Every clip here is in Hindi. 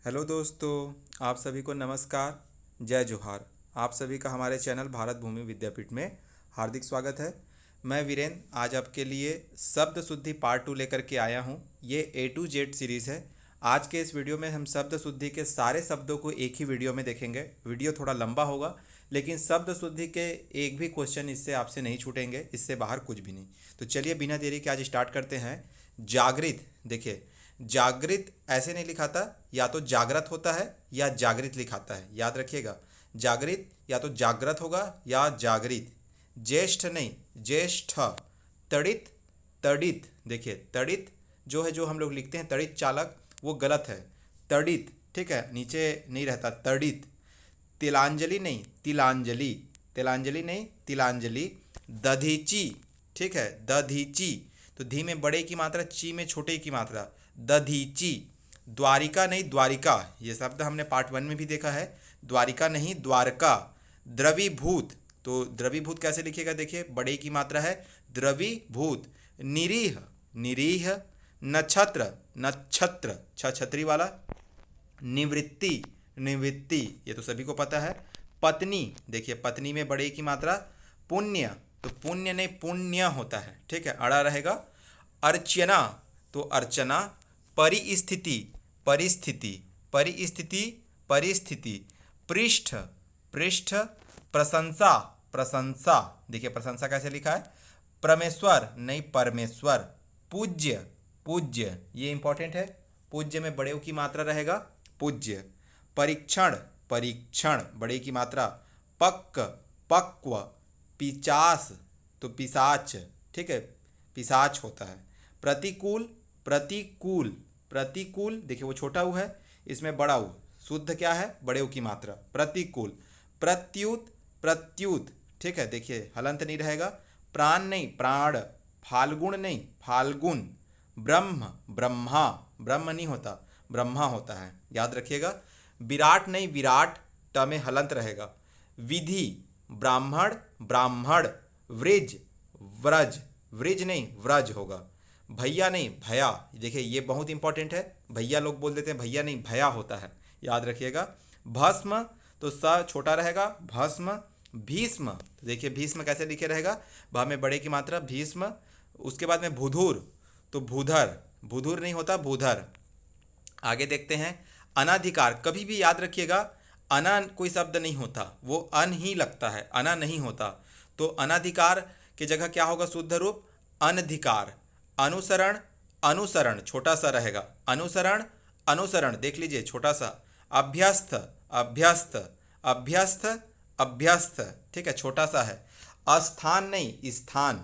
हेलो दोस्तों, आप सभी को नमस्कार। जय जोहार। आप सभी का हमारे चैनल भारत भूमि विद्यापीठ में हार्दिक स्वागत है। मैं वीरेंद्र आज आपके लिए शब्द शुद्धि पार्ट 2 लेकर के आया हूँ। ये A to Z सीरीज़ है। आज के इस वीडियो में हम शब्द शुद्धि के सारे शब्दों को एक ही वीडियो में देखेंगे। वीडियो थोड़ा लंबा होगा, लेकिन शब्द शुद्धि के एक भी क्वेश्चन इससे आपसे नहीं छूटेंगे, इससे बाहर कुछ भी नहीं। तो चलिए बिना देरी के आज स्टार्ट करते हैं। जागृत, देखिए जागृत ऐसे नहीं लिखाता, या तो जागृत होता है या जागृत लिखाता है, याद रखिएगा। जागृत या तो जागृत होगा या जागृत। ज्येष्ठ नहीं, ज्येष्ठ। तड़ित, तड़ित, देखिए तड़ित जो है, जो हम लोग लिखते हैं तड़ित चालक, वो गलत है। तड़ित, ठीक है, नीचे नहीं रहता, तड़ित। तिलांजलि नहीं, तिलांजलि। तिलांजलि नहीं, तिलांजलि। दधीची, ठीक है, दधीची। तो धी में बड़े की मात्रा, ची में छोटे की मात्रा, दधीची। द्वारिका नहीं, द्वारिका। ये शब्द हमने पार्ट 1 में भी देखा है। द्वारिका नहीं, द्वारका। द्रवीभूत, तो द्रवीभूत कैसे लिखिएगा, देखिए बड़े की मात्रा है, द्रवीभूत। निरीह, निरीह। नक्षत्र, नक्षत्र, छतरी वाला। निवृत्ति, निवृत्ति, ये तो सभी को पता है। पत्नी, देखिए पत्नी में बड़े की मात्रा। पुण्य, तो पुण्य नहीं, पुण्य होता है, ठीक है, अड़ा रहेगा। अर्चना, तो अर्चना। परिस्थिति, परिस्थिति, परिस्थिति, परिस्थिति। पृष्ठ, पृष्ठ। प्रशंसा, प्रशंसा, देखिए प्रशंसा कैसे लिखा है, परमेश्वर नहीं, परमेश्वर। पूज्य, पूज्य, ये इंपॉर्टेंट है। पूज्य में बड़े की मात्रा रहेगा, पूज्य। परीक्षण, परीक्षण, बड़े की मात्रा। पक्क, पक्व। पिचास, तो पिशाच, ठीक है, पिशाच होता है। प्रतिकूल, प्रतिकूल, प्रतिकूल, देखिए वो छोटा ऊ है, इसमें बड़ा ऊ, शुद्ध क्या है, बड़े ऊ की मात्रा, प्रतिकूल। प्रत्युत, प्रत्युत, ठीक है, देखिए हलंत नहीं रहेगा। प्राण नहीं, प्राण। फाल्गुन नहीं, फाल्गुन। ब्रह्म, ब्रह्मा, ब्रह्म नहीं होता, ब्रह्मा होता है, याद रखिएगा। विराट नहीं, विराट, ट में हलंत रहेगा। विधि, ब्राह्मण, ब्राह्मण। वृज, व्रज, वृज नहीं, व्रज होगा। भैया नहीं, भया, देखिए ये बहुत इंपॉर्टेंट है। भैया लोग बोल देते हैं, भैया नहीं, भया होता है, याद रखिएगा। भस्म, तो स छोटा रहेगा, भस्म। भीष्म, तो देखिए भीष्म कैसे लिखे रहेगा, भा में बड़े की मात्रा, भीष्म। उसके बाद में भूधुर, तो भूधर, भूधुर नहीं होता, भूधर। आगे देखते हैं। अनाधिकार, कभी भी याद रखिएगा, अना कोई शब्द नहीं होता, वो अन ही लगता है, अना नहीं होता। तो अनाधिकार की जगह क्या होगा, शुद्ध रूप, अनधिकार। अनुसरण, अनुसरण, छोटा सा रहेगा, अनुसरण, अनुसरण, देख लीजिए छोटा सा। अभ्यस्त, अभ्यस्त, अभ्यस्त, अभ्यस्त, ठीक है, छोटा सा है। अस्थान नहीं, स्थान।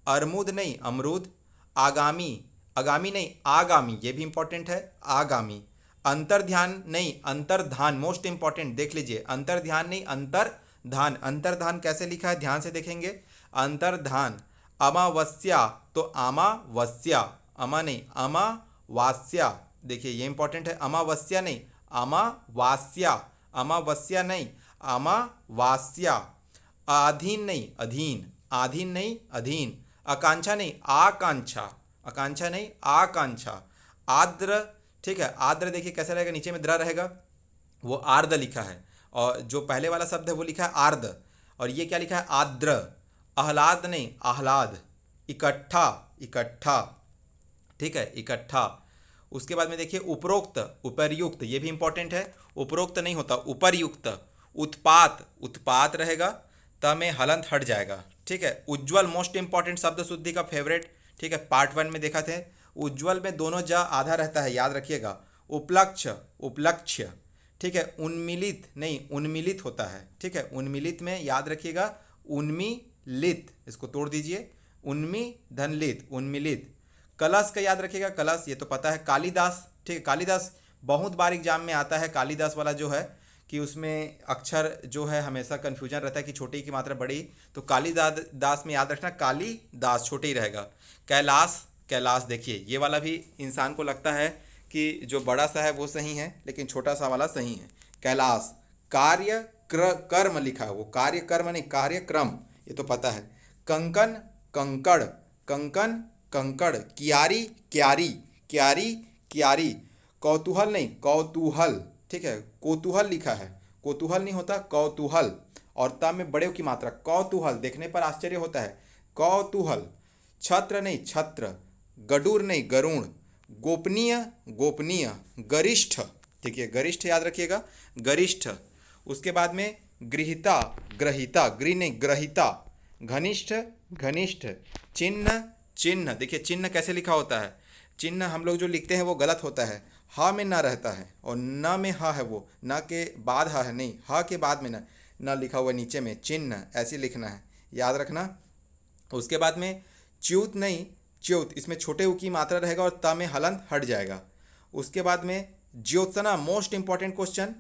अरमुद नहीं, अमरूद। आगामी, आगामी नहीं, आगामी, ये भी इंपॉर्टेंट है, आगामी। अंतर्ध्यान नहीं, अंतर्धान, मोस्ट इंपॉर्टेंट, देख लीजिए, अंतर्ध्यान नहीं, अंतर्धान। अंतर्धान कैसे लिखा है, ध्यान से देखेंगे, अंतर्धान। अमावस्या, तो अमावस्या, अमा नहीं, अमावास्या, देखिए ये इंपॉर्टेंट है। अमावस्या नहीं, अमावास्या, अमावस्या नहीं, अमावास्या। अधीन नहीं, अधीन, आधीन नहीं, अधीन। आकांक्षा नहीं, आकांक्षा, आकांक्षा नहीं, आकांक्षा। आर्द्र, ठीक है, आर्द्र, देखिए कैसे रहेगा, नीचे में द्र रहेगा, वो आर्द लिखा है, और जो पहले वाला शब्द है वो लिखा है आर्द, और ये क्या लिखा है, आर्द्र। आह्लाद नहीं, आह्लाद। इकट्ठा, इकट्ठा, ठीक है, इकट्ठा। उसके बाद में देखिए उपरोक्त, उपर्युक्त, ये भी इंपॉर्टेंट है, उपरोक्त नहीं होता, उपर्युक्त। उत्पात, उत्पात रहेगा, त में हलंत हट जाएगा, ठीक है। उज्ज्वल, मोस्ट इंपॉर्टेंट शब्द शुद्धि का फेवरेट, ठीक है, पार्ट 1 में देखा थे। उज्ज्वल में दोनों जा आधा रहता है, याद रखिएगा। उपलक्ष्य, उपलक्ष्य, ठीक है। उन्मिलित नहीं, उन्मिलित होता है, ठीक है, उन्मिलित में याद रखिएगा, उन्मिलित, इसको तोड़ दीजिए, उन्मी धन लित, उन्मिलित। कलश का याद रखिएगा, कलश, ये तो पता है। कालिदास, ठीक है, कालिदास बहुत बार एग्जाम में आता है, कालिदास वाला जो है, कि उसमें अक्षर जो है हमेशा कन्फ्यूजन रहता है कि छोटी की मात्रा बड़ी, तो कालिदास दास में याद रखना, कालिदास छोटे ही रहेगा। कैलाश, कैलाश, देखिए ये वाला भी इंसान को लगता है कि जो बड़ा सा है वो सही है, लेकिन छोटा सा वाला सही है, कैलाश। कार्य, कर्म लिखा है, वो कार्य कर्म नहीं, कार्यक्रम, ये तो पता है। कंकन, कंकड़, कंकन, कंकड़। क्यारी, क्यारी, क्यारी, क्यारी। कौतूहल नहीं, कौतूहल, ठीक है, कोतूहल लिखा है, कोतूहल नहीं होता, कौतूहल। और ता में बड़े की मात्रा, कौतूहल, देखने पर आश्चर्य होता है, कौतूहल। छत्र नहीं, छत्र। गडूर नहीं, गरुण। गोपनीय, गोपनीय। गरिष्ठ, ठीक है, गरिष्ठ याद रखिएगा, गरिष्ठ। उसके बाद में गृहीता, ग्रहिता, गृह नहीं, ग्रहिता। घनिष्ठ, घनिष्ठ। चिन्ह, चिन्ह, देखिए चिन्ह कैसे लिखा होता है, चिन्ह हम लोग जो लिखते हैं वो गलत होता है, हा में ना रहता है और न में हा है, वो न के बाद हा है, नहीं, हा के बाद में न लिखा हुआ नीचे में, चिन्ह ऐसे लिखना है, याद रखना। उसके बाद में च्यूत नहीं, च्युत, इसमें छोटे ऊ की मात्रा रहेगा और त में हलंत हट जाएगा। उसके बाद में ज्योत्सना, मोस्ट इंपॉर्टेंट क्वेश्चन।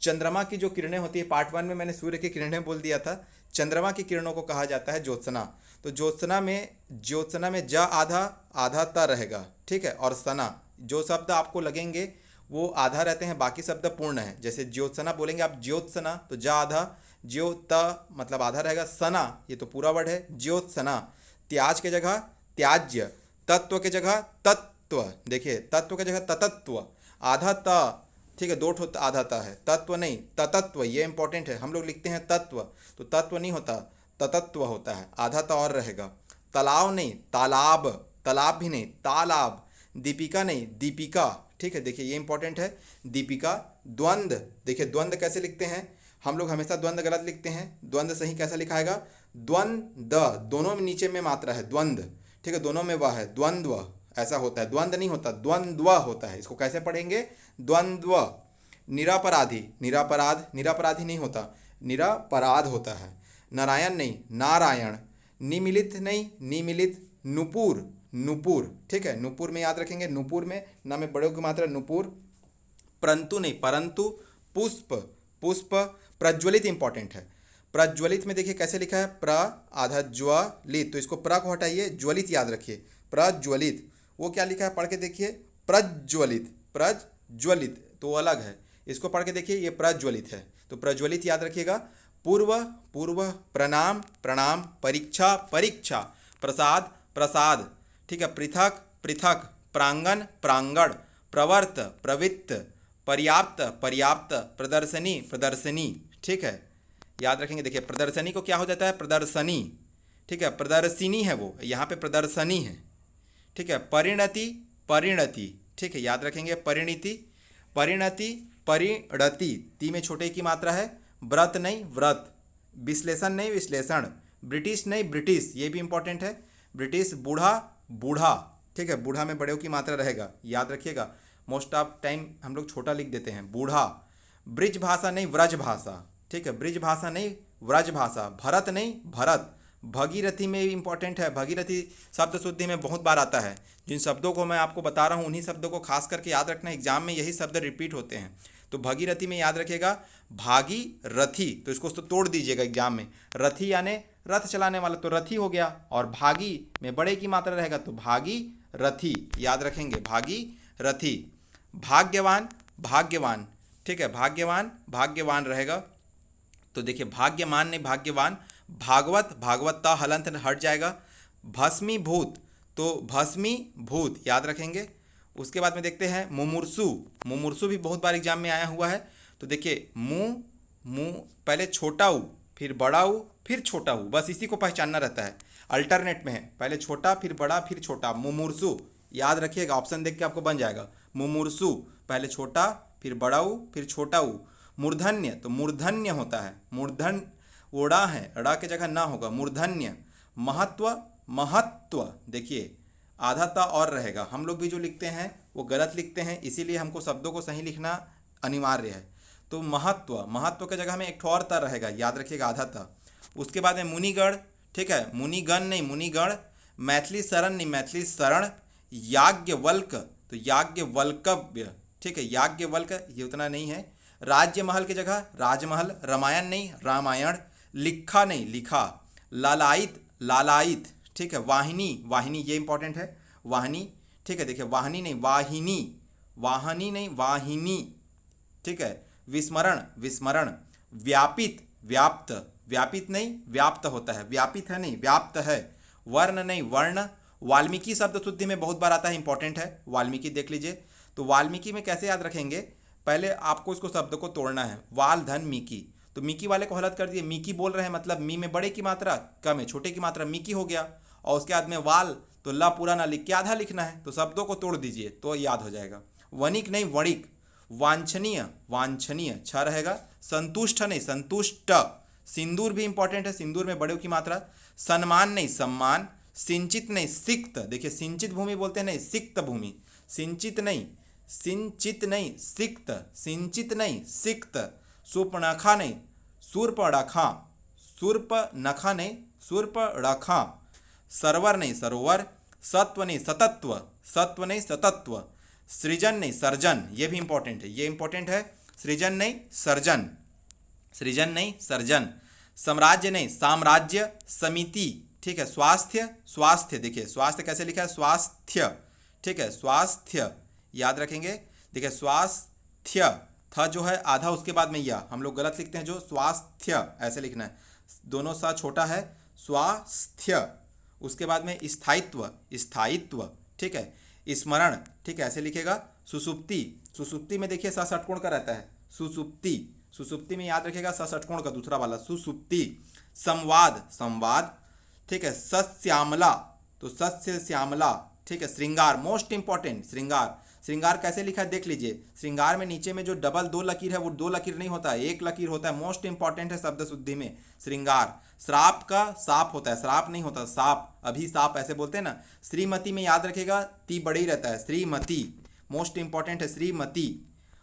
चंद्रमा की जो किरणें होती है, पार्ट 1 में मैंने सूर्य की किरणें बोल दिया था, चंद्रमा की किरणों को कहा जाता है ज्योत्सना। तो ज्योत्सना में ज आधा, आधा त रहेगा, ठीक है। और सना, जो शब्द आपको लगेंगे वो आधा रहते हैं, बाकी शब्द पूर्ण है। जैसे ज्योत्सना बोलेंगे आप, ज्योत्सना, तो ज आधा, ज्योत मतलब आधा रहेगा, सना ये तो पूरा वर्ड है, ज्योत्सना। त्याज के जगह त्याज्य, तत्व के जगह तत्व, देखिए तत्व के जगह ततत्व, आधा त, ठीक है, दो ठो आधा ता है, तत्व नहीं, ततत्व, ये इंपॉर्टेंट है। हम लोग लिखते हैं तत्व, तो तत्व नहीं होता, ततत्व होता है, आधा ता और रहेगा। तालाव नहीं, तालाब, तालाब भी नहीं, तालाब। दीपिका नहीं, दीपिका, ठीक है, देखिए ये इंपॉर्टेंट है, दीपिका। द्वंद, देखिए द्वंद कैसे लिखते हैं, हम लोग हमेशा द्वंद गलत लिखते हैं, द्वंद सही कैसा लिखा है, द्वंद, दोनों में नीचे में मात्रा है, द्वंद, ठीक है, दोनों में वह है, द्वंद्व ऐसा होता है, द्वंद नहीं होता, द्वंद्व होता है। इसको कैसे पढ़ेंगे, द्वंद्व। निरापराधी, निरापराध, निरापराधी नहीं होता, निरापराध होता है। नारायण नहीं, नारायण। निमिलित नहीं, निमिलित। नुपुर, नुपुर, ठीक है, नुपुर में याद रखेंगे, नुपुर में ना में बड़ों की मात्रा, नुपुर। परंतु नहीं, परंतु। पुष्प, पुष्प। प्रज्वलित इंपॉर्टेंट है, प्रज्वलित में देखिए कैसे लिखा है, प्र आधा ज्वलित, तो इसको प्र को हटाइए, ज्वलित याद रखिए, प्रज्वलित। वो क्या लिखा है, पढ़ के देखिए, प्रज्वलित, प्रज्वलित तो अलग है, इसको पढ़ के देखिए, ये प्रज्वलित है, तो प्रज्वलित याद रखिएगा। पूर्व, पूर्व। प्रणाम, प्रणाम। परीक्षा, परीक्षा। प्रसाद, प्रसाद, ठीक है। पृथक, पृथक। प्रांगण, प्रांगण। प्रवर्त, प्रवृत्त। पर्याप्त, पर्याप्त। प्रदर्शनी, प्रदर्शनी, ठीक है, याद रखेंगे। देखिए प्रदर्शनी को क्या हो जाता है, प्रदर्शनी, ठीक है, प्रदर्शिनी है वो, यहाँ पे प्रदर्शनी है, ठीक है। परिणति, परिणति, ठीक है, याद रखेंगे, परिणति, परिणति, परिणति, ती में छोटे की मात्रा है। व्रत नहीं, व्रत। विश्लेषण नहीं, विश्लेषण। ब्रिटिश नहीं, ब्रिटिश, ये भी इंपॉर्टेंट है, ब्रिटिश। बूढ़ा, बूढ़ा, ठीक है, बूढ़ा में बड़े की मात्रा रहेगा, याद रखिएगा। मोस्ट ऑफ टाइम हम लोग छोटा लिख देते हैं, बूढ़ा। ब्रिज भाषा नहीं, व्रज भाषा, ठीक है, ब्रिज भाषा नहीं, व्रज भाषा। भरत नहीं, भरत। भगीरथी में इंपॉर्टेंट है, भगीरथी शब्द शुद्धि में बहुत बार आता है, जिन शब्दों को मैं आपको बता रहा हूँ उन्हीं शब्दों को खास करके याद रखना, एग्जाम में यही शब्द रिपीट होते हैं। तो भगीरथी में याद रखिएगा, भागी रथी, तो इसको तो तोड़ दीजिएगा एग्जाम में, रथी यानी रथ चलाने वाला, तो रथी हो गया, और भागी में बड़े की मात्रा रहेगा, तो भागी रथी, याद रखेंगे, भागी रथी। भाग्यवान, भाग्यवान, ठीक है, भाग्यवान, भाग्यवान रहेगा, तो देखिए भाग्यमान नहीं, भाग्यवान। भागवत, भागवतता हलंत हट जाएगा। भस्मीभूत, तो भस्मीभूत, याद रखेंगे। उसके बाद में देखते हैं मुमूर्सु, मुमूर्सु भी बहुत बार एग्जाम में आया हुआ है, तो देखिए मुँह, मुँह पहले छोटा ऊ, फिर बड़ा ऊ, फिर छोटा ऊ, बस इसी को पहचानना रहता है, अल्टरनेट में है, पहले छोटा फिर बड़ा फिर छोटा, मुमूर्सु, याद रखिएगा, ऑप्शन देख के आपको बन जाएगा। मुमूर्सु, पहले छोटा फिर बड़ा ऊ फिर छोटा ऊ। मूर्धन्य, तो मूर्धन्य होता है, मूर्धन ओड़ा है, अड़ा के जगह ना होगा, मूर्धन्य। महत्व, महत्व, देखिए आधा ता और रहेगा, हम लोग भी जो लिखते हैं वो गलत लिखते हैं, इसीलिए हमको शब्दों को सही लिखना अनिवार्य है। तो महत्व, महत्व के जगह में एक ठो और ता रहेगा, याद रखिएगा, आधा ता। उसके बाद में मुनिगण, ठीक है, मुनिगण नहीं, मुनिगण। मैथिली शरण नहीं, मैथिली शरण। याज्ञवल्क, तो याज्ञवल्कव्य, ठीक है, याज्ञवल्क, ये उतना नहीं है। राज्यमहल की जगह राजमहल। रामायण नहीं, रामायण। लिखा नहीं, लिखा। लालायित, लालायित, ठीक है। वाहिनी, वाहिनी, ये इंपॉर्टेंट है, वाहिनी, ठीक है, देखिए वाहिनी नहीं, वाहिनी, वाहनी नहीं, वाहिनी, ठीक है। विस्मरण, विस्मरण। व्यापित, व्याप्त, व्यापित नहीं, व्याप्त होता है, व्यापित है नहीं, व्याप्त है। वर्ण नहीं, वर्ण। वाल्मीकि शब्द शुद्धि में बहुत बार आता है, इंपॉर्टेंट है, वाल्मीकि देख लीजिए। तो वाल्मीकि में कैसे याद रखेंगे, पहले आपको इसको शब्द को तोड़ना है, वाल धन मीकी, तो मीकी वाले को हलत कर दिए, मीकी बोल रहे हैं मतलब मी में बड़े की मात्रा, कम है छोटे की मात्रा, मीकी हो गया। और उसके बाद में वाल, तो ला पूरा ना लिख के आधा लिखना है, तो शब्दों को तोड़ दीजिए तो याद हो जाएगा। वणिक नहीं वणिक, वांछनीय वांछनीय छ रहेगा, संतुष्ट नहीं संतुष्ट, सिंदूर भी इंपॉर्टेंट है, सिंदूर में बड़े की मात्रा, सम्मान नहीं सम्मान, सिंचित नहीं सिक्त, देखिए सिंचित भूमि बोलते हैं नहीं सिक्त भूमि, सिंचित नहीं सिक्त, सिंचित नहीं सिक्त, सुपर्णखा नहीं सूर्पणखा, सूर्पनखा नहीं सूर्पणखा, सरवर नहीं सरोवर, सत्व नहीं सतत्व, सत्व नहीं सतत्व, सृजन नहीं सर्जन, ये भी इंपॉर्टेंट है, ये इंपॉर्टेंट है, सृजन नहीं सर्जन, सृजन नहीं सर्जन, साम्राज्य नहीं साम्राज्य, समिति, ठीक है, स्वास्थ्य स्वास्थ्य, देखिए स्वास्थ्य कैसे लिखा है स्वास्थ्य, ठीक है, स्वास्थ्य याद रखेंगे, देखिए स्वास्थ्य था जो है आधा उसके बाद में या हम लोग गलत लिखते हैं, जो स्वास्थ्य ऐसे लिखना है, दोनों सा छोटा है, स्वास्थ्य, उसके बाद में स्थायित्व स्थायित्व, ठीक है, स्मरण, ठीक है ऐसे लिखेगा, सुसुप्ति, सुसुप्ति में देखिए सा षटकोण का रहता है, सुसुप्ति, सुसुप्ति में याद रखेगा सा षटकोण का दूसरा वाला सुसुप्ति, संवाद संवाद, ठीक है, सस्यामला, तो सस्य श्यामला, ठीक है, श्रृंगार मोस्ट इंपॉर्टेंट, श्रृंगार, श्रृंगार कैसे लिखा है देख लीजिए, श्रृंगार में नीचे में जो डबल दो लकीर है वो दो लकीर नहीं होता है, एक लकीर होता है, मोस्ट इंपॉर्टेंट है शब्द शुद्धि में श्रृंगार। श्राप का साप होता है, श्राप नहीं होता साप, अभी साप ऐसे बोलते हैं ना। श्रीमती में याद रखेगा ती बड़ी रहता है, श्रीमती मोस्ट इंपॉर्टेंट है, श्रीमती।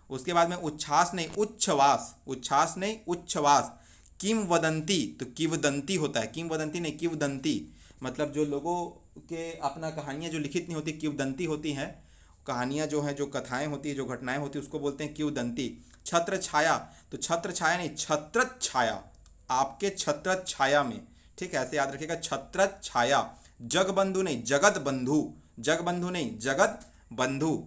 उसके बाद में उच्छ्वास नहीं उच्छ्वास, उच्छ्वास नहीं उच्छ्वास, किंवदंती तो किंवदंती होता है, किंवदंती नहीं किंवदंती, मतलब जो लोगों के अपना कहानियाँ जो लिखित नहीं होती किंवदंती होती हैं, कहानियाँ जो हैं जो कथाएं होती है जो घटनाएं होती है उसको बोलते हैं किंवदंती। छत्र छाया तो छत्र छाया नहीं छत्र छाया, आपके छत्र छाया में, ठीक है ऐसे याद रखिएगा छत्र छाया। जगबंधु नहीं जगत बंधु, जगबंधु नहीं जगत बंधु।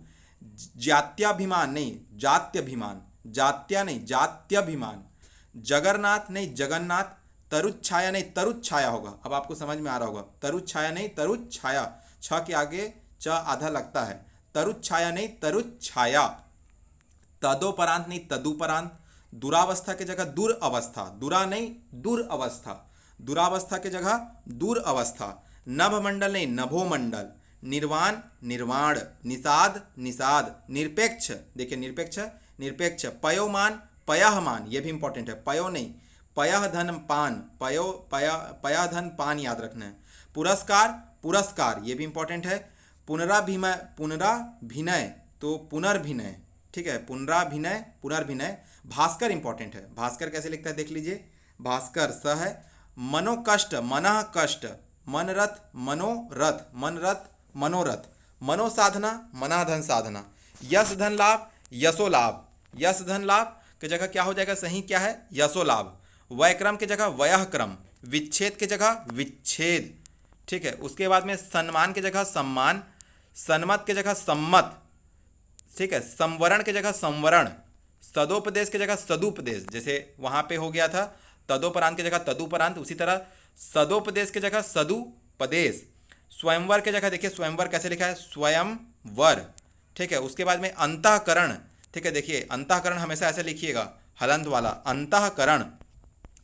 जात्याभिमान नहीं जात्यभिमान, जात्या नहीं जात्यभिमान। जगन्नाथ नहीं जगन्नाथ, तरुच्छाया नहीं तरुच्छाया होगा, अब आपको समझ में आ रहा होगा, तरुच्छाया नहीं तरुच्छाया, छ के आगे च आधा लगता है, तरुच्छाया नहीं तरुच्छाया। तदोपरांत नहीं तदुपरांत, दुरावस्था के जगह दुरावस्था, दुरा नहीं दुरावस्था, दुरावस्था के जगह दुरावस्था। नभमंडल नहीं नभोमंडल, निर्वाण निर्वाण, निषाद निषाद, निरपेक्ष देखिए निरपेक्ष निरपेक्ष। पयोमान पयहमान, ये भी इंपॉर्टेंट है, पयो नहीं पयः धन पान, पयो पयः धन पान याद रखना है। पुरस्कार पुरस्कार, ये भी इंपॉर्टेंट है। पुनराभिनय पुनराभिनय तो पुनर्भिनय, ठीक है पुनराभिनय पुनर्भिनय। भास्कर इंपॉर्टेंट है, भास्कर कैसे लिखता है देख लीजिए, भास्कर स है। मनोकष्ट मनः कष्ट, मनरथ मनोरथ, मनरथ मनोरथ। मनोसाधना मनाधन साधना। यश धन लाभ यशो लाभ, यश धन लाभ की जगह क्या हो जाएगा सही क्या है यशो लाभ। वयक्रम की जगह वयः क्रम, विच्छेद की जगह विच्छेद, ठीक है। उसके बाद में सम्मान की जगह सम्मान, सन्मत की जगह सम्मत, ठीक है। संवरण की जगह संवरण, सदोपदेश की जगह सदुपदेश, जैसे वहाँ पे हो गया था तदोपरांत की जगह तदुपरांत, उसी तरह सदोपदेश की जगह सदुपदेश। स्वयंवर की जगह देखिए स्वयंवर कैसे लिखा है स्वयंवर, ठीक है। उसके बाद में अंतःकरण, ठीक है देखिए अंतःकरण हमेशा ऐसे लिखिएगा हलंत वाला अंतःकरण।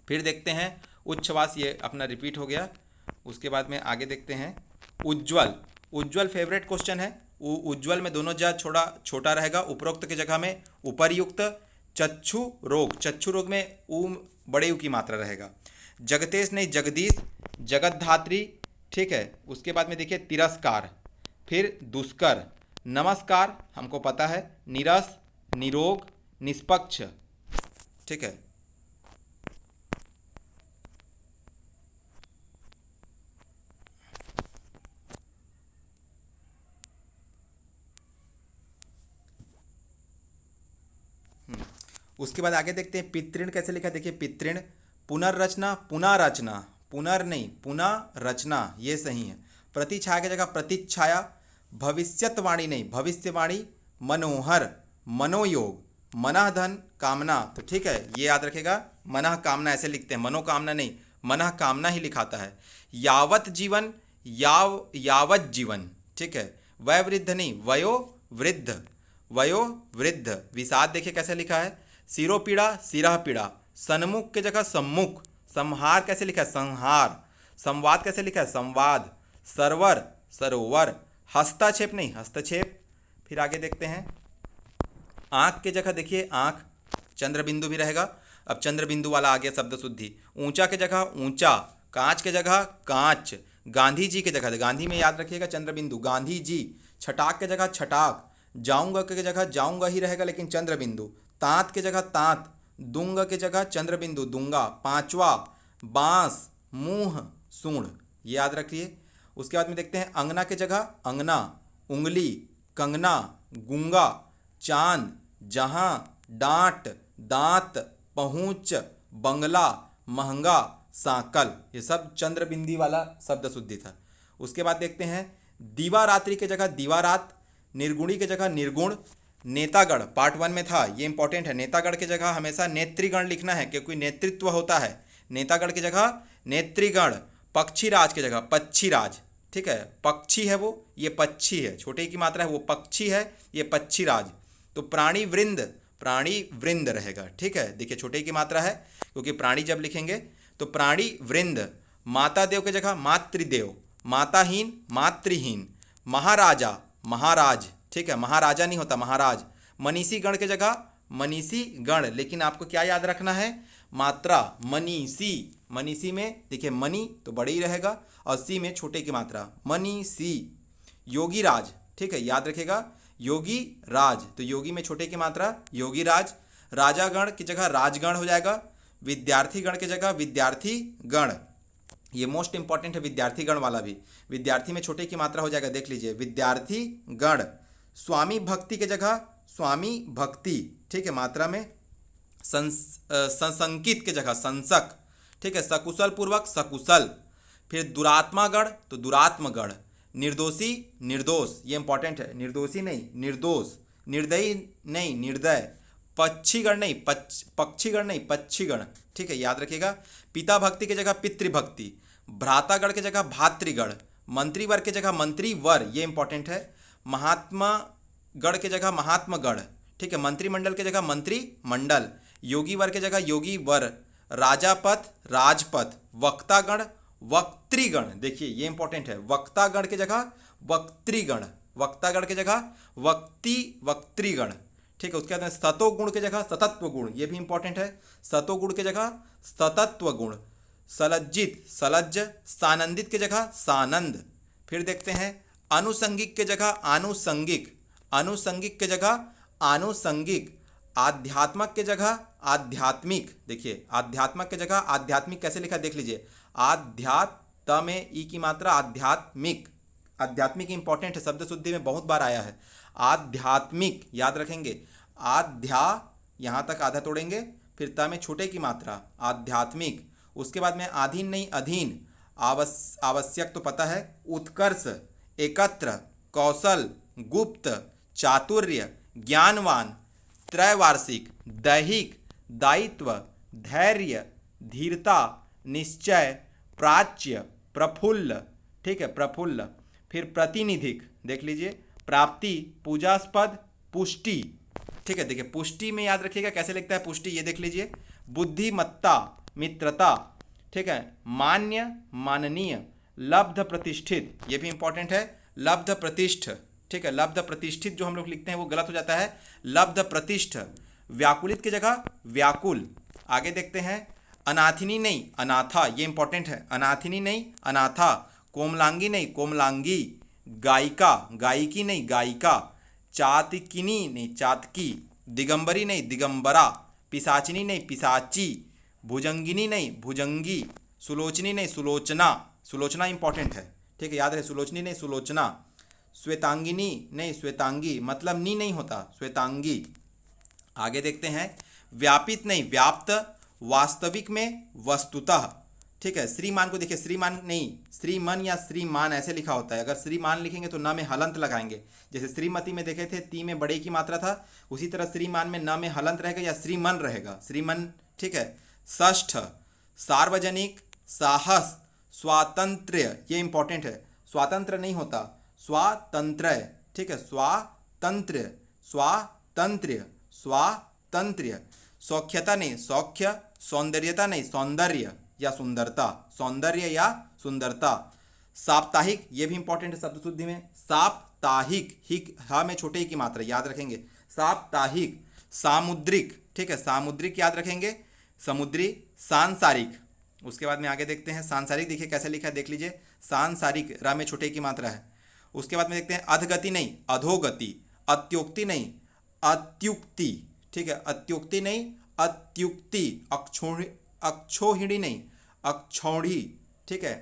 फिर देखते हैं उच्छ्वास, ये अपना रिपीट हो गया। उसके बाद में आगे देखते हैं उज्ज्वल, उज्ज्वल फेवरेट क्वेश्चन है। उज्ज्वल में दोनों जा छोटा छोटा रहेगा, उपरोक्त की जगह में उपर्युक्त। चक्षु रोग, चक्षु रोग में ऊ बड़े यू की मात्रा रहेगा। जगतेश नहीं जगदीश, जगतधात्री, ठीक है। उसके बाद में देखिए तिरस्कार, फिर दुष्कर। नमस्कार हमको पता है, निरस निरोग निष्पक्ष, ठीक है। उसके बाद आगे देखते हैं पितृण कैसे लिखा है देखिए पितृण। पुनर्रचना पुनर्रचना, पुनर् नहीं पुनर्रचना, ये सही है। प्रतिछाया की जगह प्रतिच्छाया। भविष्यवाणी नहीं भविष्यवाणी। मनोहर मनोयोग, मनः धन कामना, तो ठीक है ये याद रखेगा मनः कामना ऐसे लिखते हैं, मनोकामना नहीं मनः कामना ही लिखाता है। यावत जीवन यावत जीवन, ठीक है। वयोवृद्ध नहीं वयो वृद्ध, वयो वृद्ध। विषाद देखिए कैसे लिखा है, सिरोपीड़ा सिरह पीड़ा। सन्मुख के जगह सम्मुख। संहार कैसे लिखा है, संहार। संवाद कैसे लिखा है, संवाद। सरवर सरोवर। हस्तक्षेप नहीं, हस्तक्षेप। फिर आगे देखते हैं, आंख के जगह देखिए आंख, चंद्र बिंदु भी रहेगा। अब चंद्र बिंदु वाला आ गया शब्द शुद्धि। ऊंचा के जगह ऊंचा, कांच के जगह कांच। गांधी जी के जगह, गांधी में याद रखिएगा चंद्र बिंदु, गांधी जी। छटाक के जगह छटाक। जाऊंगा के जगह जाऊंगा ही रहेगा लेकिन चंद्र बिंदु। तात के जगह तात। दूंगा के जगह चंद्र बिंदु, दूंगा। पांचवा, बांस मुंह सूंड, ये याद रखिए। उसके बाद में देखते हैं, अंगना के जगह अंगना, उंगली, कंगना, गूंगा, चांद, जहां, डांट, दांत, पहुंच, बंगला, महंगा, सांकल। ये सब चंद्र बिंदी वाला शब्द शुद्धि था। उसके बाद देखते हैं, दीवारात्रि के जगह दीवारात। निर्गुणी के जगह निर्गुण। नेतागण पार्ट 1 में था, ये इंपॉर्टेंट है। नेतागण की जगह हमेशा नेत्रीगण लिखना है क्योंकि नेतृत्व होता है। नेतागण की जगह नेत्रीगण। पक्षीराज की जगह पक्षीराज, ठीक है। पक्षी है वो, ये पक्षी है, छोटे की मात्रा है, वो पक्षी है, ये पक्षीराज। तो प्राणी वृंद, प्राणी वृंद रहेगा, ठीक है। देखिए छोटे की मात्रा है क्योंकि प्राणी जब लिखेंगे तो प्राणी वृंद। माता देव की जगह मातृदेव। माताहीन मातृहीन। महाराजा महाराज, ठीक है, महाराजा नहीं होता, महाराज। मनीषी गण की जगह मनीषी गण, लेकिन आपको क्या याद रखना है, मात्रा। मनीषी, मनीषी में देखिए मनी तो बड़े ही रहेगा और सी में छोटे की मात्रा, मनीषी। योगी राज, ठीक है, याद रखिएगा योगी राज, तो योगी में छोटे की मात्रा, योगी राज। राजागण की जगह राजगण हो जाएगा। विद्यार्थी गण की जगह विद्यार्थी गण, ये मोस्ट इंपॉर्टेंट है विद्यार्थी गण वाला भी। विद्यार्थी में छोटे की मात्रा हो जाएगा, देख लीजिए विद्यार्थी गण। स्वामी भक्ति की जगह स्वामी भक्ति, ठीक है, मात्रा में। संसंकित की जगह संसक, ठीक है। सकुशल पूर्वक सकुशल। फिर दुरात्मा गण तो दुरात्म गण। निर्दोषी निर्दोष, ये इंपॉर्टेंट है, निर्दोषी नहीं निर्दोष। निर्दयी नहीं निर्दय। पक्षीगण नहीं पक्षीगण नहीं पक्षीगण, ठीक है, याद रखिएगा। पिता भक्ति की जगह पितृभक्ति। भ्रातागण की जगह भातृगण। मंत्रीवर की जगह मंत्रीवर, ये इंपॉर्टेंट है। महात्मा गण की जगह महात्मा गण, ठीक है। मंत्रिमंडल की जगह मंत्रिमंडल। योगी वर की जगह योगी वर। राजापथ राजपथ। वक्तागण वक्तृगण, देखिए ये इंपॉर्टेंट है, वक्तागण की जगह वक्तृगण। वक्तागण की जगह वक्तृगण, ठीक है। उसके बाद सतोगुण की जगह सतत्व गुण, ये भी इंपॉर्टेंट है, सतोगुण की जगह सतत्व गुण। सलज्जित सलज्ज। सानंदित की जगह सानंद। फिर देखते हैं, अनुसंगिक की जगह आनुसंगिक। अनुसंगिक की जगह आनुसंगिक। आध्यात्मक की जगह आध्यात्मिक, देखिए आध्यात्मक की जगह आध्यात्मिक कैसे लिखा देख लीजिए, आध्यात्म में ई की मात्रा आध्यात्मिक। आध्यात्मिक इंपॉर्टेंट है, शब्द शुद्धि में बहुत बार आया है। आध्यात्मिक याद रखेंगे, आध्या यहाँ तक आधा तोड़ेंगे, फिर त में छोटे की मात्रा, आध्यात्मिक। उसके बाद में आधीन नहीं अधीन। आवश्यक तो पता है। उत्कर्ष, एकत्र, कौशल, गुप्त, चातुर्य, ज्ञानवान, त्रैवार्षिक, दैहिक, दायित्व, धैर्य, धीरता, निश्चय, प्राच्य, प्रफुल्ल, ठीक है, प्रफुल्ल। फिर प्रतिनिधिक, देख लीजिए, प्राप्ति, पूजास्पद, पुष्टि, ठीक है। देखिए पुष्टि में याद रखिएगा कैसे लिखता है पुष्टि, ये देख लीजिए। बुद्धिमत्ता, मित्रता, ठीक है। मान्य, माननीय, लब्ध प्रतिष्ठित, ये भी इंपॉर्टेंट है, लब्ध प्रतिष्ठ, ठीक है। लब्ध प्रतिष्ठित जो हम लोग लिखते हैं वो गलत हो जाता है, लब्ध प्रतिष्ठ। व्याकुलित की जगह व्याकुल। आगे देखते हैं, अनाथिनी नहीं अनाथा, ये इंपॉर्टेंट है, अनाथिनी नहीं अनाथा। कोमलांगी नहीं कोमलांगी। गायिका गायिकी नहीं गायिका। चातकिनी नहीं चातकी। दिगंबरी नहीं दिगंबरा। पिशाचिनी नहीं पिशाची। भुजंगिनी नहीं भुजंगी। सुलोचनी नहीं सुलोचना, सुलोचना इंपॉर्टेंट है, ठीक है, याद रहे, सुलोचनी नहीं सुलोचना। श्वेतांगिनी नहीं श्वेतांगी, मतलब नी नहीं होता, श्वेतांगी। आगे देखते हैं, व्यापित नहीं व्याप्त। वास्तविक में वस्तुतः, ठीक है। श्रीमान को देखिए, श्रीमान नहीं श्रीमन या श्रीमान ऐसे लिखा होता है, अगर श्रीमान लिखेंगे तो न में हलंत लगाएंगे, जैसे श्रीमती में देखे थे ती में बड़े की मात्रा था, उसी तरह श्रीमान में न में हलंत रहेगा या श्रीमन रहेगा, श्रीमन, ठीक है। षष्ठ, सार्वजनिक, साहस, स्वातंत्र्य, ये इंपॉर्टेंट है, स्वातंत्र नहीं होता, स्वातंत्र, ठीक है, स्वातंत्र। स्वातंत्र्य, स्वातंत्र्य। सौख्यता नहीं, सौख्य। सौंदर्यता नहीं, सौंदर्य या सुंदरता, सौंदर्य या सुंदरता। साप्ताहिक, ये भी इंपॉर्टेंट है शब्द शुद्धि में। साप्ताहिक, हिक हा में छोटे ही की मात्रा याद रखेंगे, साप्ताहिक। सामुद्रिक, ठीक है, सामुद्रिक याद रखेंगे, समुद्री। सांसारिक, उसके बाद में आगे देखते हैं सांसारिक, देखिए कैसे लिखा है देख लीजिए, सांसारिक, रा में छोटे की मात्रा है। उसके बाद में देखते हैं अधगति नहीं, अधोगति। अत्युक्ति नहीं, अत्युक्ति, ठीक है, अत्युक्ति नहीं, अत्युक्ति। अक्षोहिणी नहीं, अक्षौणी, ठीक है।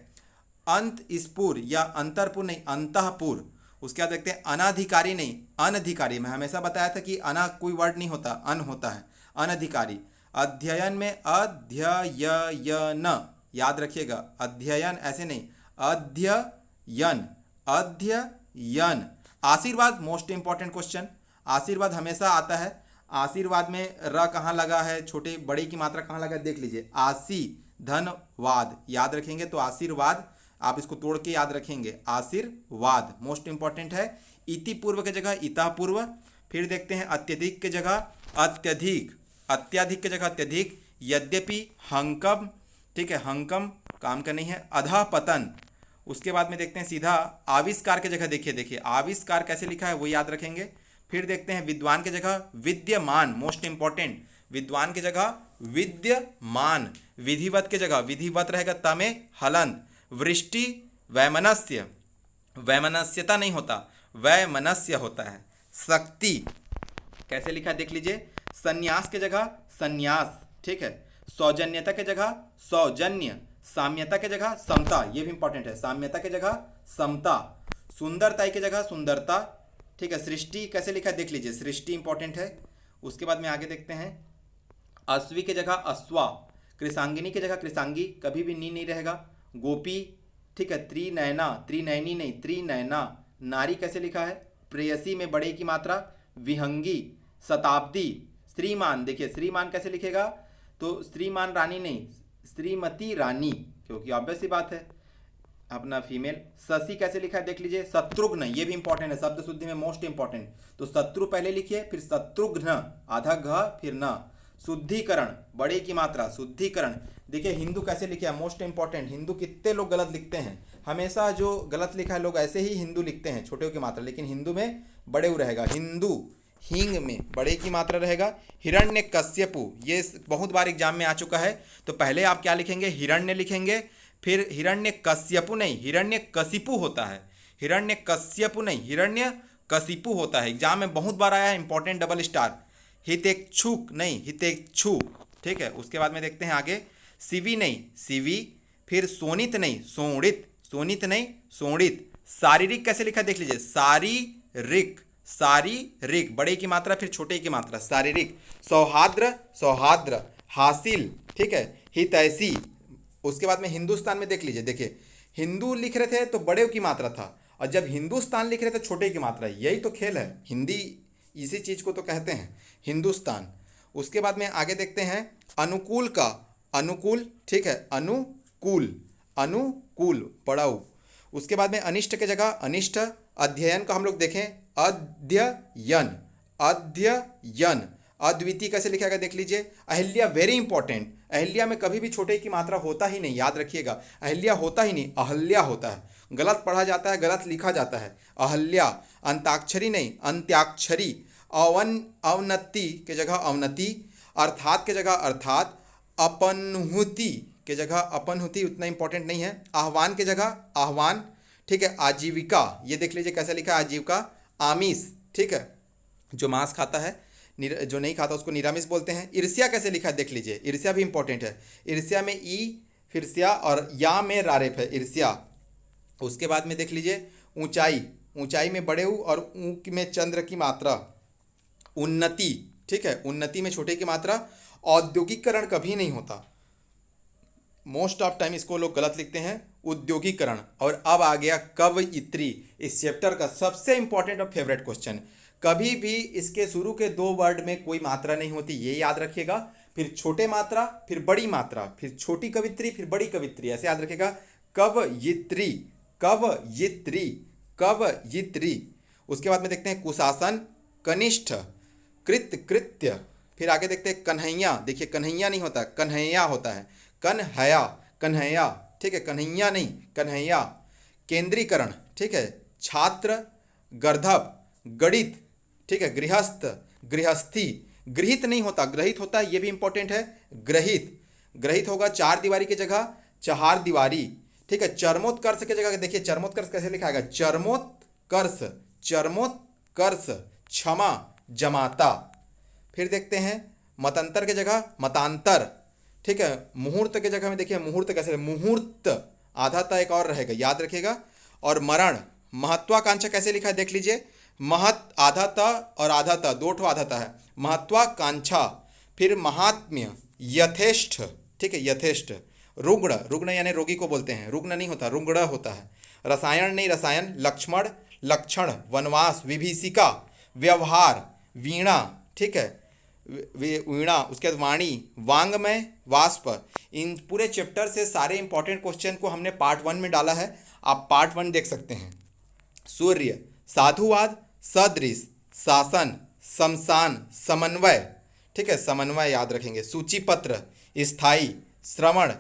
अंत स्पुर या अंतरपुर नहीं, अंतःपुर। उसके बाद देखते हैं अनाधिकारी नहीं, अनधिकारी। मैं हमेशा बताया था कि अना कोई वर्ड नहीं होता, अन होता है, अनधिकारी। अध्ययन में अध्ययन, याद रखिएगा, अध्ययन ऐसे नहीं, अध्ययन, अध्ययन। आशीर्वाद, मोस्ट इंपॉर्टेंट क्वेश्चन, आशीर्वाद हमेशा आता है। आशीर्वाद में र कहाँ लगा है, छोटे बड़े की मात्रा कहाँ लगा है देख लीजिए, आशी धनवाद, याद रखेंगे तो आशीर्वाद, आप इसको तोड़ के याद रखेंगे, आशीर्वाद मोस्ट इंपॉर्टेंट है। इति पूर्व की जगह इता पूर्व। फिर देखते हैं अत्यधिक की जगह अत्यधिक, अत्याधिक की जगह अत्यधिक। यद्यपि, हंकम, ठीक है, हंकम काम का नहीं है। अधः पतन। उसके बाद में देखते हैं सीधा आविष्कार की जगह, देखिए देखिए आविष्कार कैसे लिखा है वो याद रखेंगे। फिर देखते हैं विद्वान की जगह विद्यमान, मोस्ट इंपॉर्टेंट, विद्वान की जगह विद्यमान। विधिवत की जगह विधिवत रहेगा, तमे हलंत। वृष्टि, वैमनस्य, वैमनस्यता नहीं होता, वैमनस्य होता है। शक्ति कैसे लिखा देख लीजिए, संन्यास की जगह संन्यास, ठीक है। सौजन्यता की जगह सौजन्य। साम्यता की जगह समता, ये भी इंपॉर्टेंट है, साम्यता की जगह समता। सुंदरता की जगह सुंदरता, ठीक है। सृष्टि कैसे लिखा देख लीजिए, सृष्टि इंपॉर्टेंट है। उसके बाद में आगे देखते हैं अश्वी की जगह अश्वा। कृषांगिनी की जगह कृषांगी, कभी भी नी नहीं रहेगा। गोपी, ठीक है। त्रिनयना, त्रिनयनी नहीं, त्रिनयना। नारी कैसे लिखा है, प्रेयसी में बड़े की मात्रा, विहंगी। शताब्दी, श्रीमान, देखिए श्रीमान कैसे लिखेगा, तो श्रीमान रानी नहीं, श्रीमती रानी, क्योंकि ऑब्वियस सी बात है अपना फीमेल। शशि कैसे लिखा है देख लीजिए, शत्रुघ्न, ये भी इंपॉर्टेंट है शब्द शुद्धि में, मोस्ट इंपॉर्टेंट। तो शत्रु पहले लिखिए, फिर शत्रुघ्न, आधा घ फिर न। शुद्धिकरण, बड़े की मात्रा, शुद्धिकरण। देखिए हिंदू कैसे लिखे है, मोस्ट इंपॉर्टेंट। हिंदू कितने लोग गलत लिखते हैं, हमेशा जो गलत लिखा है लोग ऐसे ही हिंदू लिखते हैं, छोटे की मात्रा, लेकिन हिंदू में बड़े उ रहेगा, हिंदू। हिंग में बड़े की मात्रा रहेगा। हिरण्यकश्यपु, ये बहुत बार एग्जाम में आ चुका है, तो पहले आप क्या लिखेंगे, हिरण्य लिखेंगे, फिर हिरण्यकश्यपु नहीं, हिरण्यकशिपु होता है, हिरण्यकश्यपु नहीं, हिरण्यकशिपु होता है, एग्जाम में बहुत बार आया है, इंपॉर्टेंट, डबल स्टार। हितेक्षुक नहीं, हितेक्षु, ठीक है। उसके बाद में देखते हैं आगे, शिवी नहीं, शिवी, फिर सोनित नहीं, सोणित, सोनित नहीं, सोणित। शारीरिक कैसे लिखा देख लीजिए, शारीरिक, शारीरिक, बड़े की मात्रा फिर छोटे की मात्रा, शारीरिक। सौहार्द्र, सौहार्द्र। हासिल, ठीक है। हितैषी। उसके बाद में हिंदुस्तान में देख लीजिए, देखिए हिंदू लिख रहे थे तो बड़े की मात्रा था, और जब हिंदुस्तान लिख रहे थे छोटे की मात्रा, यही तो खेल है, हिंदी इसी चीज़ को तो कहते हैं हिंदुस्तान। उसके बाद में आगे देखते हैं अनुकूल का, अनुकूल, ठीक है, अनुकूल, अनुकूल, पढ़ाऊ। उसके बाद में अनिष्ट की जगह अनिष्ट। अध्ययन का हम लोग देखें, अध्ययन, अध्ययन। अद्वितीय कैसे लिखा गया देख लीजिए। अहिल्या, वेरी इंपॉर्टेंट, अहिल्या में कभी भी छोटे की मात्रा होता ही नहीं, याद रखिएगा, अहिल्या होता ही नहीं, अहल्या होता है, गलत पढ़ा जाता है, गलत लिखा जाता है, अहल्या। अंताक्षरी नहीं, अंत्याक्षरी। अवनति की जगह अवनति। अर्थात की जगह अर्थात। अपनहुति की जगह अपनहुति, उतना इंपॉर्टेंट नहीं है। आह्वान की जगह आह्वान, ठीक है। आजीविका, ये देख लीजिए कैसे लिखा है, आजीविका। आमिष, ठीक है, जो मांस खाता है, जो नहीं खाता उसको निरामिष बोलते हैं। ईर्ष्या कैसे लिखा है देख लीजिए, ईर्ष्या भी इंपॉर्टेंट है। ईर्ष्या में ई फिर स्या और या में रारेफ है, ईर्ष्या। उसके बाद में देख लीजिए ऊंचाई, ऊंचाई में बड़े ऊ और ऊँक में चंद्र की मात्रा। उन्नति, ठीक है, उन्नति में छोटे की मात्रा। औद्योगिकरण कभी नहीं होता, मोस्ट ऑफ टाइम इसको लोग गलत लिखते हैं, उद्योगीकरण। और अब आ गया कवयित्री, इस चैप्टर का सबसे इंपॉर्टेंट और फेवरेट क्वेश्चन। कभी भी इसके शुरू के 2 वर्ड में कोई मात्रा नहीं होती, ये याद रखिएगा। फिर छोटे मात्रा, फिर बड़ी मात्रा, फिर छोटी कवित्री, फिर बड़ी कवित्री, ऐसे याद रखिएगा। कवयित्री, कवयित्री, कवयित्री। उसके बाद में देखते हैं कुशासन, कनिष्ठ, कृत्य कृत्य। फिर आगे देखते हैं कन्हैया, देखिए कन्हैया नहीं होता, कन्हैया होता है, कन्हैया कन्हैया, ठीक है, कन्हैया नहीं कन्हैया। केंद्रीकरण, ठीक है, छात्र, गर्धप, गणित, ठीक है, गृहस्थ, गृहस्थी, गृहित नहीं होता, ग्रहित होता है, ये भी इंपॉर्टेंट है, ग्रहित, ग्रहित होगा चार दीवारी की जगह चहार दीवारी, ठीक है। चरमोत्कर्ष की जगह देखिए चरमोत्कर्ष कैसे लिखा है, चरमोत्कर्ष, चरमोत्कर्ष, क्षमा, जमाता। फिर देखते हैं मतंतर की जगह मतांतर, ठीक है। मुहूर्त की जगह में देखिए मुहूर्त कैसे, मुहूर्त, आधा ता एक और रहेगा, याद रखिएगा। और मरण, महत्वाकांक्षा कैसे लिखा है देख लीजिए, महत आधा ता और आधा ता, दो ठो आधा ता है, महत्वाकांक्षा। फिर महात्म्य, यथेष्ट, ठीक है, यथेष्ट। रुग्ण, रुग्ण यानी रोगी को बोलते हैं, रुग्ण नहीं होता, रुग्ण होता है। रसायन नहीं रसायन, लक्ष्मण, लक्षण, वनवास, विभीषिका, व्यवहार, वीणा, ठीक है, वीणा। उसके बाद वाणी, वांग्मय, वाष्प। इन पूरे चैप्टर से सारे इंपॉर्टेंट क्वेश्चन को हमने पार्ट 1 में डाला है, आप पार्ट 1 देख सकते हैं। सूर्य, साधुवाद, सदृश, शासन, शमशान, समन्वय, ठीक है, समन्वय याद रखेंगे। सूचीपत्र, स्थायी, श्रवण,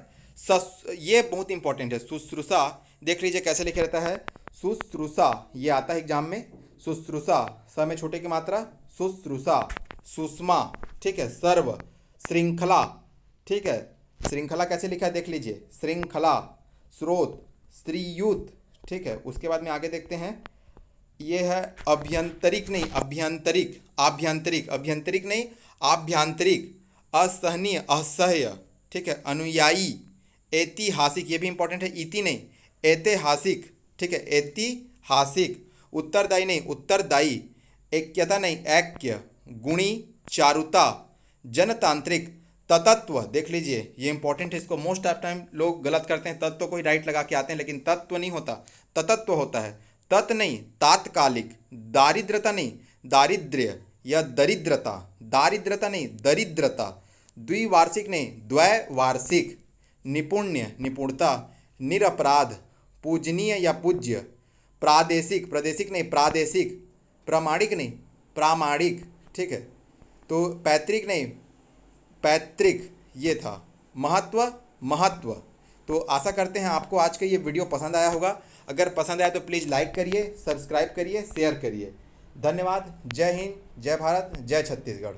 ये बहुत इंपॉर्टेंट है। शुश्रूषा देख लीजिए कैसे लिखे रहता है, शुश्रूषा, ये आता है एग्जाम में, शुश्रूषा, स में छोटे की मात्रा, शुश्रूषा। सुषमा, ठीक है, सर्व, श्रृंखला, ठीक है, श्रृंखला कैसे लिखा है देख लीजिए, श्रृंखला। स्रोत, स्त्रीयुत, ठीक है। उसके बाद में आगे देखते हैं, ये है अभ्यंतरिक नहीं अभ्यंतरिक, आभ्यंतरिक, अभ्यंतरिक नहीं आभ्यंतरिक। असहनीय, असह्य, ठीक है। अनुयायी, ऐतिहासिक, ये भी इंपॉर्टेंट है, इति नहीं ऐतिहासिक, ठीक है, ऐतिहासिक। उत्तरदायी नहीं उत्तरदायी। ऐक्यता नहीं ऐक्य। गुणी, चारुता, जनतांत्रिक, तत्व, देख लीजिए ये इंपॉर्टेंट है, इसको मोस्ट ऑफ टाइम लोग गलत करते हैं, तत्व को ही राइट लगा के आते हैं, लेकिन तत्व नहीं होता, तत्व होता है। तत् नहीं तात्कालिक। दारिद्रता नहीं दारिद्र्य या दरिद्रता, दारिद्रता नहीं दरिद्रता। द्विवार्षिक नहीं द्वैवार्षिक। निपुण्य, निपुणता। निरपराध, पूजनीय या पूज्य। प्रादेशिक, प्रादेशिक नहीं प्रादेशिक। प्रामाणिक नहीं प्रामाणिक, ठीक है। तो पैतृक नहीं पैतृक, ये था। महत्व, महत्व। तो आशा करते हैं आपको आज का ये वीडियो पसंद आया होगा। अगर पसंद आया तो प्लीज़ लाइक करिए, सब्सक्राइब करिए, शेयर करिए। धन्यवाद। जय हिंद, जय भारत, जय छत्तीसगढ़।